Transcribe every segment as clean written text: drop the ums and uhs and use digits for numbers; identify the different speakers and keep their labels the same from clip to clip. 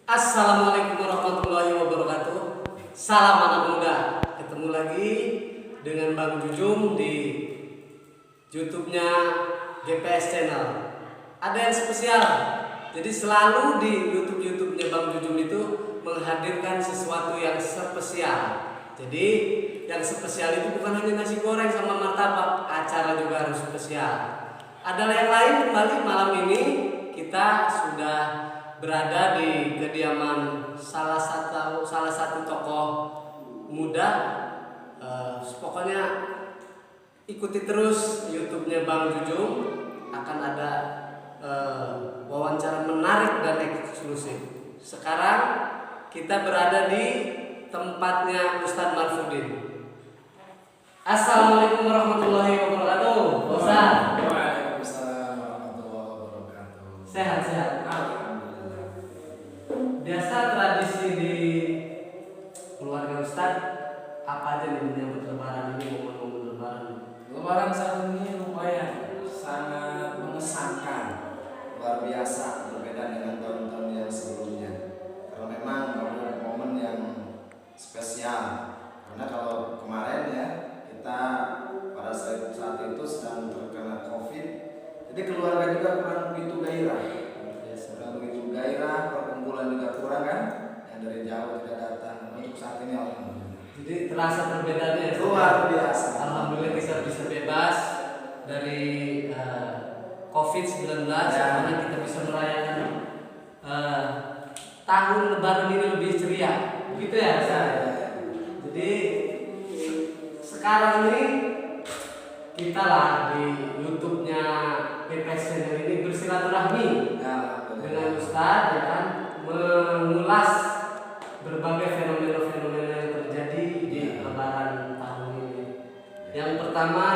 Speaker 1: Assalamualaikum warahmatullahi wabarakatuh. Salam anak muda. Ketemu lagi dengan Bang Jujum di YouTube-nya GPS Channel. Ada yang spesial. Jadi selalu di YouTube-nya Bang Jujum itu menghadirkan sesuatu yang spesial. Jadi yang spesial itu bukan hanya nasi goreng sama martabak, acara juga harus spesial. Ada yang lain kembali malam ini kita sudah berada di kediaman salah satu tokoh muda. Pokoknya ikuti terus YouTube-nya Bang Jujum, akan ada wawancara menarik dan eksklusif. Sekarang kita berada di tempatnya Ustadz Marfudin. Assalamualaikum warahmatullahi wabarakatuh. Ustadz.
Speaker 2: Waalaikumsalam warahmatullahi wabarakatuh.
Speaker 1: Sehat-sehat. Biasa tradisi di keluarga Ustadz apa aja nih menyambut Lebaran ini, momen-momen Lebaran?
Speaker 2: Lebaran saat ini lumayan sangat mengesankan, luar biasa, berbeda dengan tahun-tahun yang sebelumnya. Karena memang momen yang spesial. Karena kalau kemarin ya kita pada saat itu sedang terkena COVID, jadi keluarga juga kurang begitu gairah. Kurang begitu gairah, perkumpulan juga kurang kan, yang dari jauh tidak datang. Untuk saat ini alhamdulillah.
Speaker 1: Jadi terasa perbedaannya
Speaker 2: Luar biasa.
Speaker 1: Alhamdulillah kita bisa bebas dari COVID-19 karena kita bisa merayakan tahun Lebaran ini lebih ceria. Begitu ya, Ustaz? Jadi sekarang ini kita lah di YouTube-nya GPS Channel ini bersilaturahmi dengan Ustadz, ya kan, mengulas berbagai fenomena-fenomena yang terjadi di Lebaran tahun ini. Yang pertama,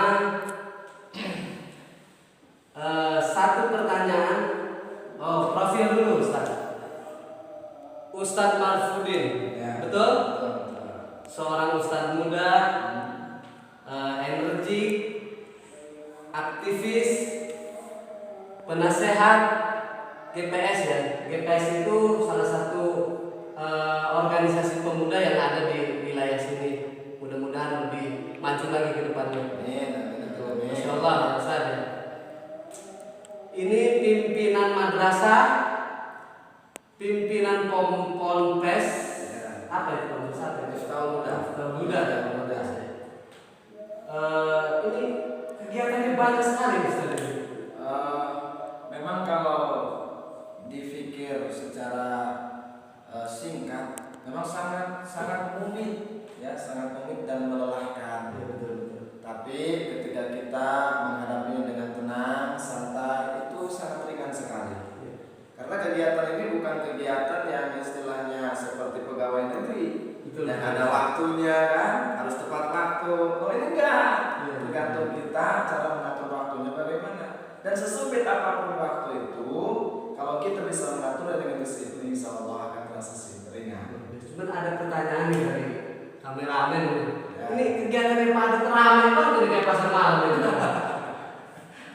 Speaker 1: satu pertanyaan, profil dulu Ustadz. Ustadz Marfudin,
Speaker 2: Ya.
Speaker 1: betul? Seorang Ustadz muda, energi, aktivis, penasehat GPS ya. GPS itu salah satu organisasi pemuda yang ada di wilayah sini. Mudah-mudahan lebih maju lagi ke depannya. Masya Allah, Ustaz ya. Ini pimpinan madrasah, pimpinan ponpes, apa itu Ustaz? Ustaz muda. Ini kegiatannya banyak sekali Ustaz.
Speaker 2: Memang kalau dipikir secara singkat, memang sangat rumit ya, sangat rumit dan melelahkan.
Speaker 1: Ya, betul.
Speaker 2: Tapi ketika kita menghadapinya dengan tenang, santai, itu sangat ringan sekali.
Speaker 1: Ya.
Speaker 2: Karena kegiatan ini bukan kegiatan yang istilahnya seperti pegawai negeri,
Speaker 1: Betul.
Speaker 2: yang ada waktunya kan, harus tepat waktu. Oh ini enggak,
Speaker 1: Ya.
Speaker 2: tergantung kita cara mengatur waktunya bagaimana. Dan sesempit apapun waktu itu, kalau kita bisa mengatur dengan disiplin, insya Allah akan terasa ringan.
Speaker 1: Cuman ada pertanyaan nih dari kameramen.
Speaker 2: Ya.
Speaker 1: Ini kegiatan yang padat ramai banget jadi kayak pasar malam gitu.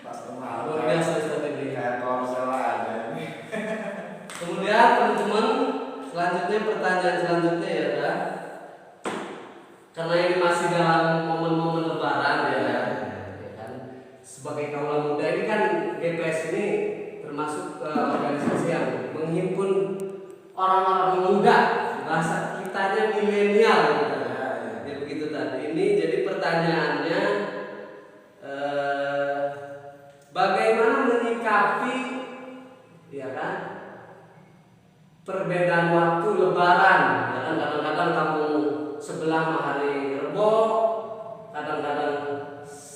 Speaker 2: Pas malam,
Speaker 1: Luar biasa Ustaz ini.
Speaker 2: kayak korsel aja ini.
Speaker 1: Kemudian teman-teman, selanjutnya pertanyaan selanjutnya ya kan. Karena ini masih dalam momen-momen Lebaran ya kan. Sebagai kaula muda ini kan GPS ini termasuk organisasi yang menghimpun orang-orang muda, bahasa kitanya milenial gitu. Ya begitu tadi. Ini jadi pertanyaannya, bagaimana menyikapi ya kan perbedaan waktu Lebaran, ya kan, kadang-kadang kamu sebelah hari Rebo, kadang-kadang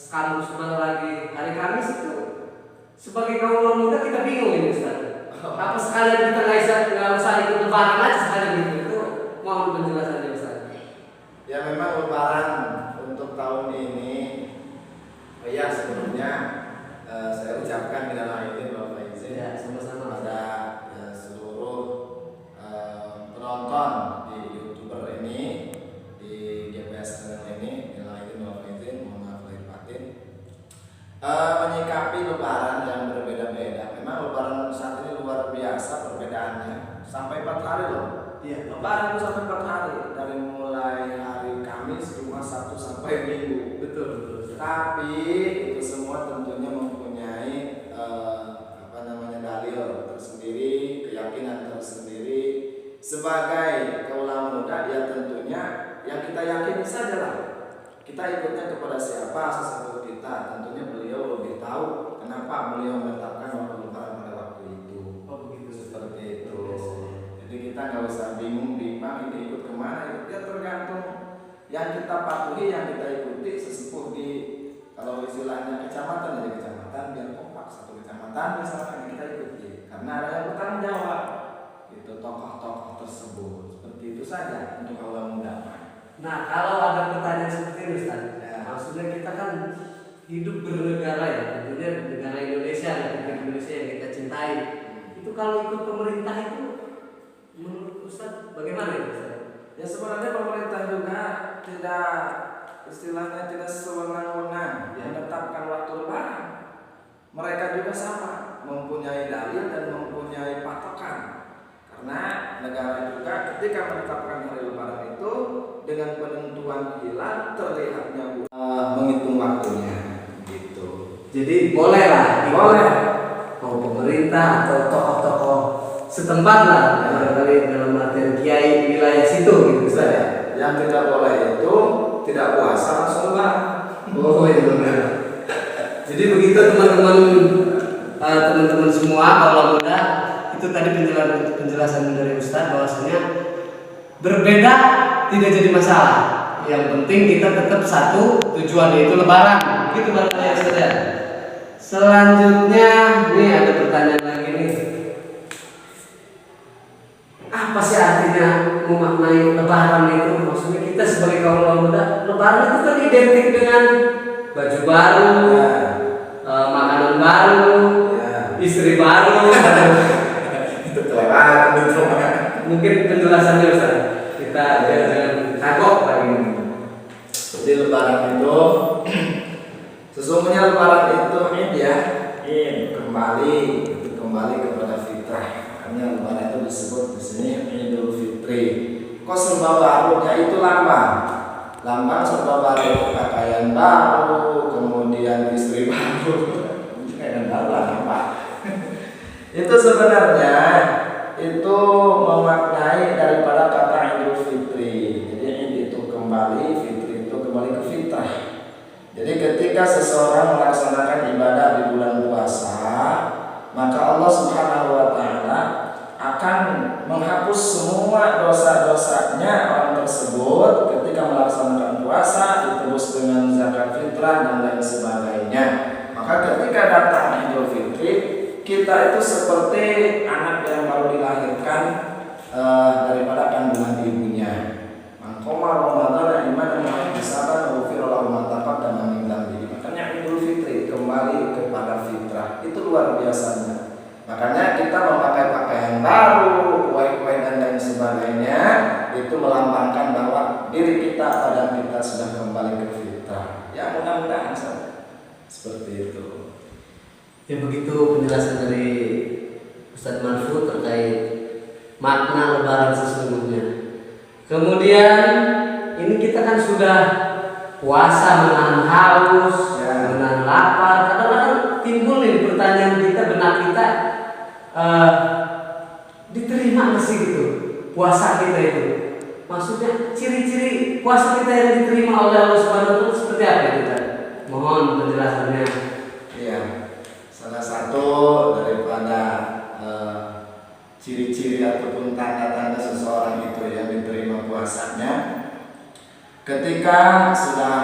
Speaker 1: kamu sebelah lagi hari Kamis itu. Sebagai kaum muda kita bingung ini Ustaz. Apa sekalian kita nggak usah ikut Lebaran aja sekalian gitu? Itu mohon penjelasannya Ustaz.
Speaker 2: Ya memang Lebaran untuk tahun ini, ya sebelumnya saya ucapkan minal aidin wal faizin
Speaker 1: Ya, sama-sama.
Speaker 2: pada seluruh penonton di YouTuber ini, di GPS channel ini, minal aidin wal faizin, mohon maaf lahir batin. Menyikapi Lebaran yang berbeda-beda. Memang Lebaran saat ini luar biasa perbedaannya. sampai 4 hari loh.
Speaker 1: Iya.
Speaker 2: Lebaran itu sampai 4 hari, dari mulai hari Kamis, Jumat, Sabtu sampai Minggu.
Speaker 1: Betul, betul.
Speaker 2: Tapi itu semua tentunya mempunyai dalil tersendiri, keyakinan tersendiri. Sebagai kaula muda, ya tentunya yang kita yakini sajalah. Kita ikutnya kepada siapa sesuatu kita, tentunya beliau lebih tahu kenapa beliau menetapkan waktu lebaran pada waktu itu.
Speaker 1: Oh begitu.
Speaker 2: Seperti itu. Jadi kita nggak usah bingung-bingung ini ikut kemana, ya tergantung yang kita patuhi, yang kita ikuti. Sesepuh di, kalau istilahnya kecamatan, jadi kecamatan biar kompak, satu kecamatan misalkan kita ikuti, karena ada yang bertanggung jawab itu, tokoh-tokoh tersebut. Seperti itu saja untuk kaula muda.
Speaker 1: Nah, kalau ada pertanyaan seperti ini Ustaz,
Speaker 2: Ya.
Speaker 1: maksudnya kita kan hidup bernegara ya, tentunya negara Indonesia, negara Indonesia yang kita cintai. Itu kalau ikut pemerintah itu menurut Ustaz bagaimana ya Ustaz?
Speaker 2: Ya sebenarnya pemerintah juga tidak, istilahnya tidak sewenang-wenang menetapkan waktu lebaran. Mereka juga sama, mempunyai dalil dan mempunyai patokan. Karena negara juga ketika menetapkan hari lebaran itu dengan penentuan hilal terlihatnya menghitung waktunya gitu.
Speaker 1: Jadi boleh lah,
Speaker 2: Boleh.
Speaker 1: mau pemerintah atau tokoh-tokoh setempat lah, barangkali dalam artian kiai wilayah situ gitu Ustaz ya.
Speaker 2: Yang tidak boleh itu tidak puasa langsung lebaran.
Speaker 1: Oh iya benar. Jadi begitu teman-teman semua, kalau muda itu tadi penjelasan dari Ustaz bahwasanya berbeda tidak jadi masalah. Yang penting kita tetap satu tujuan, yaitu lebaran. Begitu barangkali ya Ustaz ya. Selanjutnya nih ada pertanyaan lagi nih. Apa sih artinya memaknai lebaran itu? Maksudnya kita sebagai kaum muda, lebaran itu kan identik dengan baju baru, makanan baru, istri baru.
Speaker 2: Itu kelewat itu.
Speaker 1: Mungkin penjelasannya Ustaz, kita jangan kagok lagi.
Speaker 2: Jadi lebaran itu sesungguhnya lebaran itu kembali kepada fitrah. Makanya lebaran itu disebut di sini Idul Fitri. Kok serba barunya itu lambang serba baru, pakaian baru, kemudian istri baru. Pakaian baru lah nampak. Itu sebenarnya itu memaknai daripada kata Idul Fitri. Jadi itu kembali, fitri itu kembali ke fitrah. Jadi ketika seseorang melaksanakan ibadah di bulan puasa, maka Allah Subhanahu wa taala akan menghapus semua dosa-dosanya orang tersebut ketika melaksanakan puasa, ditebus dengan zakat fitrah dan lain sebagainya. Maka ketika datang Idul Fitri, kita itu seperti anak yang baru dilahirkan daripada kandungan ibunya. Mangkoma Ramadan iman dan ihsanan wa ghufira lahu ma taqaddama min dzambihi. Makanya Idul Fitri kembali kepada fitrah. Itu luar biasanya. Makanya kita memakai pakaian baru, kue-kue dan lain sebagainya, itu melambangkan bahwa diri kita, badan kita sudah kembali ke fitrah. Ya mudah-mudahan seperti itu.
Speaker 1: Ya begitu penjelasan dari Ustadz Marfu terkait makna lebaran sesungguhnya. Kemudian ini kita kan sudah puasa, menahan haus, menahan lapar. Kadang-kadang timbul nih pertanyaan kita, benak kita, diterima nggak sih gitu puasa kita itu? Maksudnya ciri-ciri puasa kita yang diterima oleh Allah Subhanahu wa taala seperti apa kita? Mohon penjelasannya.
Speaker 2: Iya. Salah satu daripada ciri-ciri ataupun tanda-tanda seseorang itu yang diterima puasanya, ketika sudah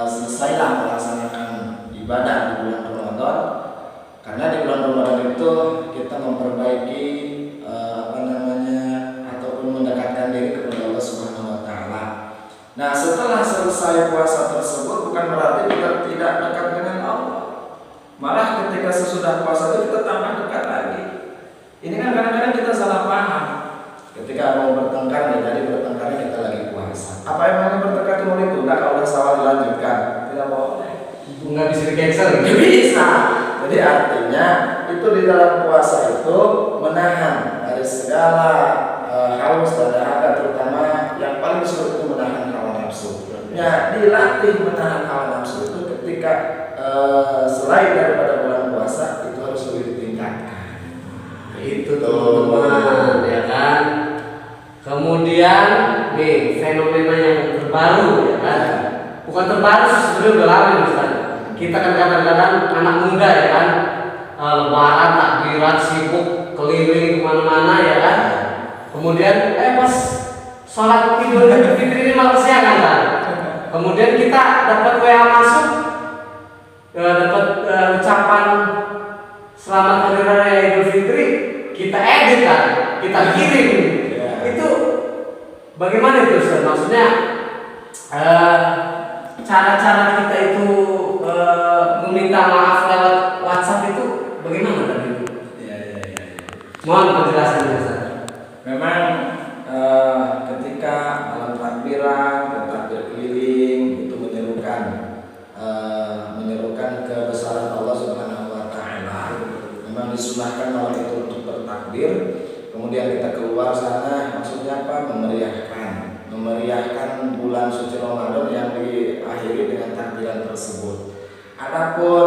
Speaker 2: selesailah melaksanakan ibadah di bulan Ramadan. Karena di bulan Ramadan itu kita memperbaiki ataupun mendekatkan diri kepada Allah Subhanahu wa taala. Nah, setelah selesai puasa tersebut bukan berarti kita tidak dekat dengan Allah. Malah ketika sesudah puasa itu kita tambah dekat lagi. Ini kan kadang-kadang kita salah paham. Ketika mau bertengkar, jadi bertengkarnya kita lagi puasa. Apa yang bertengkar itu mau ditunda kalau sawah dilanjutkan? Tidak boleh.
Speaker 1: Nggak bisa di cancel gitu.
Speaker 2: Bisa. Jadi artinya itu di dalam puasa itu menahan dari segala haus dan dahaga, terutama yang paling sulit itu menahan hawa nafsu. Ya, dilatih menahan hawa nafsu itu ketika selain daripada bulan puasa itu harus lebih ditingkatkan.
Speaker 1: Itu teman-teman, ya kan. Kemudian nih fenomena yang terbaru, ya kan. Bukan terbaru sebenarnya udah lama nih Ustaz. Kita kan kadang-kadang anak muda ya kan, lebaran takbiran sibuk keliling kemana-mana ya kan. Kemudian pas sholat Idul Fitri ini malah kesiangan kan. Kemudian kita dapat WA masuk, dapat ucapan selamat hari raya Idul Fitri, kita edit kan, kita kirim. Itu bagaimana itu Ustaz? Maksudnya cara-cara kita itu meminta maaf lewat WhatsApp itu bagaimana tadi itu?
Speaker 2: Ya.
Speaker 1: Mohon penjelasannya Ustaz.
Speaker 2: Memang ketika malam takbiran, takbir keliling itu menyerukan kebesaran Allah Subhanahu wa taala. Memang disunahkan malam itu untuk bertakbir. Kemudian kita keluar sana, maksudnya apa? Memeriahkan bulan suci Ramadan yang diakhiri dengan takbiran tersebut. Adapun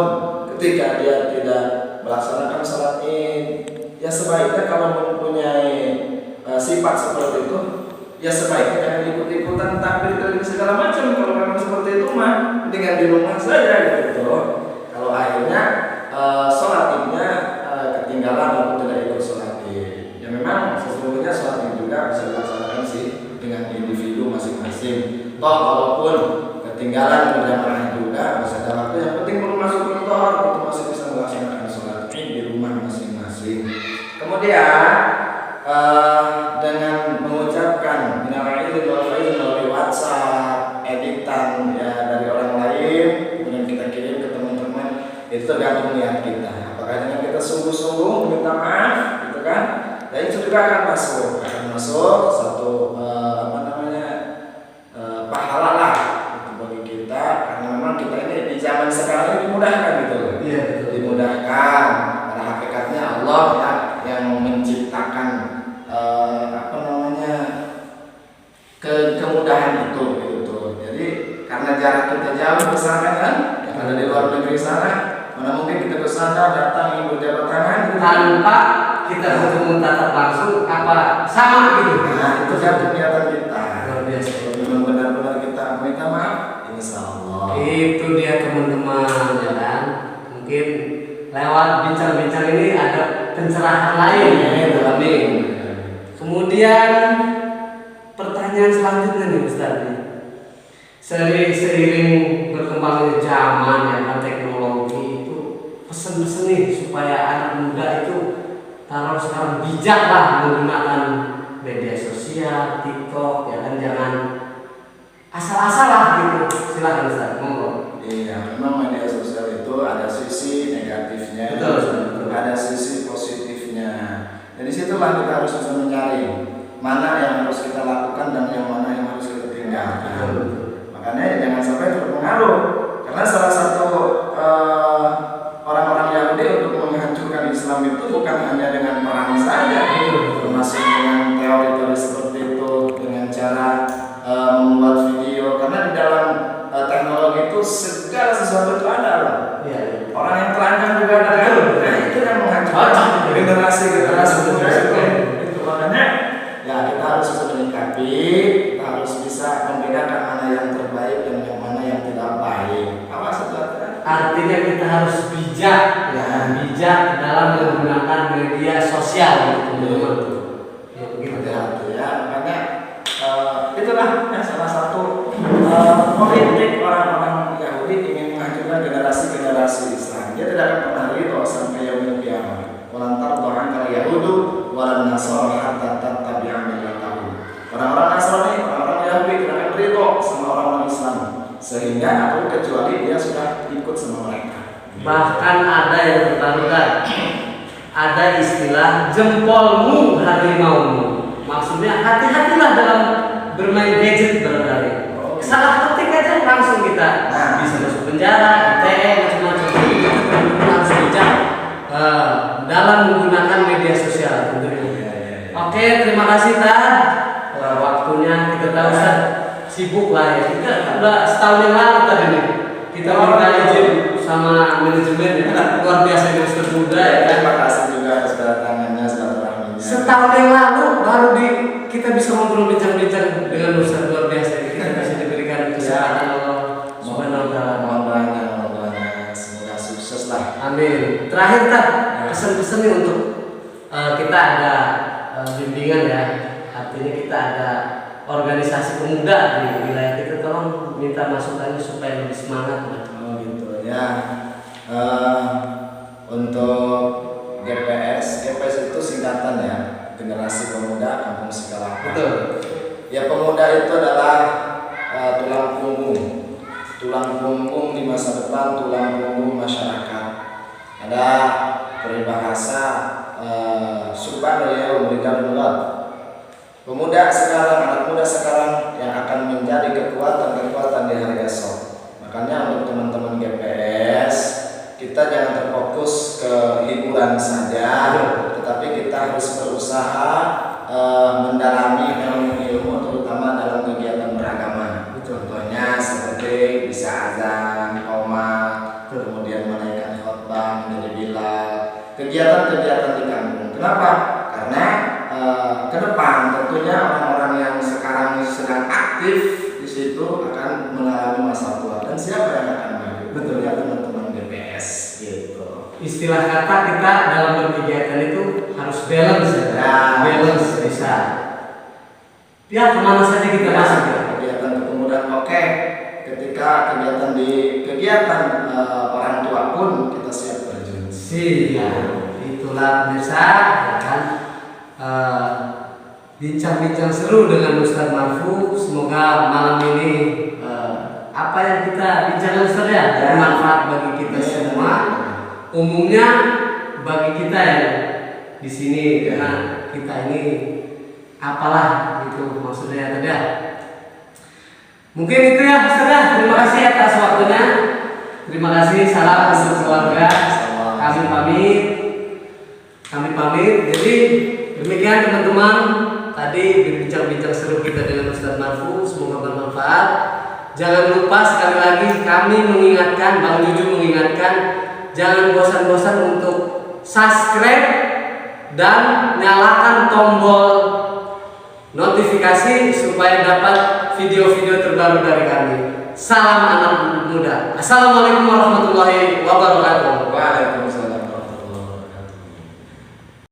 Speaker 2: ketika dia tidak melaksanakan salat Id, ya sebaiknya kalau mempunyai sifat seperti itu, ya sebaiknya jangan ikut-ikutan takbir keliling segala macam. Kalau memang seperti itu mah dengan di rumah saja gitu. Kalau akhirnya salat Idnya ketinggalan atau tidak ikut salat Id, ya memang sesungguhnya salat Id juga bisa dilaksanakan sih dengan individu masing-masing. Toh walaupun ketinggalan berjamaah juga bisa ada waktu, yang penting belum masuk kantor itu masih bisa melaksanakan salat Id di rumah masing-masing. Kemudian dengan mengucapkan minal aidin wal faizin melalui WhatsApp, editan ya dari orang lain, kemudian kita kirim ke teman-teman, itu tergantung niat kita. Apakah dengan kita sungguh-sungguh meminta maaf, gitu kan? Dan itu juga akan masuk satu pahala lah itu bagi kita, karena memang kita ini di zaman sekarang ini dimudahkan gitu loh.
Speaker 1: Iya, betul.
Speaker 2: Dimudahkan. Pada hakikatnya Allah yang menciptakan kemudahan itu gitu. Jadi karena jarak kita jauh ke sana kan, yang ada di luar negeri sana, mana mungkin kita ke sana datang berjabat tangan gitu.
Speaker 1: Tanpa kita bertemu tatap langsung apa sama gitu.
Speaker 2: Nah, itu kan kegiatan kita.
Speaker 1: Luar biasa.
Speaker 2: Memang benar-benar kita minta maaf, insyaallah.
Speaker 1: Itu dia teman-teman ya kan. Mungkin lewat bincang-bincang ini ada pencerahan lain ya, amin. Kemudian pertanyaan selanjutnya nih Ustaz. Seiring berkembangnya zaman ya kan, teknologi itu pesen-pesen nih supaya anak muda itu kalau sekarang bijak lah menggunakan media sosial, TikTok ya kan, jangan asal-asal lah gitu. Silakan Ustaz, monggo.
Speaker 2: Iya, memang media sosial itu ada sisi negatifnya,
Speaker 1: Betul.
Speaker 2: ada sisi positifnya. Dari situlah kita harus bisa mencari mana yang harus kita lakukan dan yang mana yang harus kita tinggalkan. Makanya jangan sampai terpengaruh, karena salah satu orang-orang Yahudi untuk menghancurkan Islam itu bukan hanya dengan perang saja, termasuk dengan teori-teori seperti itu, dengan cara membuat video, karena di dalam teknologi itu segala sesuatu itu ada loh.
Speaker 1: Iya.
Speaker 2: Orang yang terancam juga ada kan? Nah, itu yang menghancurkan generasi itu. Makanya ya kita harus bisa menyikapi, kita harus bisa membedakan mana yang terbaik dan yang mana yang tidak baik. Awas itu.
Speaker 1: Artinya kita harus bijak ya, bijak dalam menggunakan media sosial gitu teman-teman. Ya begitu
Speaker 2: ya. Makanya itulah ya, salah satu politik orang-orang Yahudi ingin menghancurkan generasi-generasi Islam. Dia tidak akan pernah ridho sampai yaumil qiyamah. Walantar doang kalau Yahudu walan Nasara hatta tattabi'a millatahum. Orang-orang Nasrani, orang-orang Yahudi tidak akan ridho sama orang-orang Islam, sehingga atau kecuali dia sudah ikut sama mereka.
Speaker 1: Bahkan ada yang terbarukan, ada istilah jempolmu harimaumu. Maksudnya hati-hatilah dalam bermain gadget barangkali. Salah ketik aja langsung kita bisa masuk penjara, ITE, macam-macam. Harus bijak dalam menggunakan media sosial tentunya. Oke, terima kasih Tan. Waktunya kita tahu Ustaz sibuk lah ya. Kita udah setahun yang lalu tadi nih. Kita minta izin sama manajemen ya. Luar biasa ini Ustaz muda ya kan.
Speaker 2: Terima kasih juga atas kedatangannya, silaturahminya.
Speaker 1: Setahun yang lalu baru kita bisa ngobrol bincang-bincang dengan Ustaz luar biasa ini. Kita bisa diberikan kesempatan Allah Subhanahu wa taala.
Speaker 2: Moga-moga semoga sukses lah.
Speaker 1: Amin. Terakhir Tan, pesan-pesan nih untuk kita ada bimbingan ya. Artinya kita ada organisasi pemuda di wilayah kita, tolong minta masukannya supaya lebih semangat.
Speaker 2: Oh gitu ya. Untuk GPS itu singkatan ya, Generasi Pemuda Kampung Sikalapa.
Speaker 1: Betul.
Speaker 2: Ya, pemuda itu adalah tulang punggung di masa depan, tulang punggung masyarakat. Ada peribahasa Subhanallah memberikan buat pemuda sekarang, anak muda sekarang yang akan menjadi kekuatan di hari esok. Makanya untuk teman-teman GPS, kita jangan terfokus ke hiburan saja, tetapi kita harus berusaha mendalami ilmu terutama dalam kegiatan beragama. Contohnya seperti bisa azan, qomat, kemudian menaikkan khotbah, menjadi bilal, kegiatan-kegiatan di kampung. Kenapa? Karena ke depan tentunya orang-orang yang sekarang sedang aktif di situ akan mengalami masa tua, dan siapa yang akan maju? Betul ya teman-teman GPS gitu.
Speaker 1: Istilah kata kita dalam berkegiatan itu harus balance ya. Balance bisa. Ya kemana saja kita masuk ya.
Speaker 2: Kegiatan kepemudaan oke. Ketika kegiatan orang tua pun kita siap terjun.
Speaker 1: Siap. Itulah pemirsa ya kan. Bincang-bincang seru dengan Ustaz Marfu. Semoga malam ini apa yang kita bincangkan Ustaz ya bermanfaat bagi kita semua. Umumnya bagi kita ya di sini karena kita ini apalah gitu maksudnya tadi ya. Mungkin itu ya Ustaz ya. Terima kasih atas waktunya. Terima kasih, salam untuk keluarga. Kami pamit. Jadi demikian teman-teman, tadi berbincang-bincang seru kita dengan Ustaz Marfu, semoga bermanfaat. Jangan lupa sekali lagi kami mengingatkan, Bang Juju mengingatkan, jangan bosan-bosan untuk subscribe dan nyalakan tombol notifikasi supaya dapat video-video terbaru dari kami. Salam anak muda. Assalamualaikum warahmatullahi wabarakatuh.
Speaker 2: Waalaikumsalam.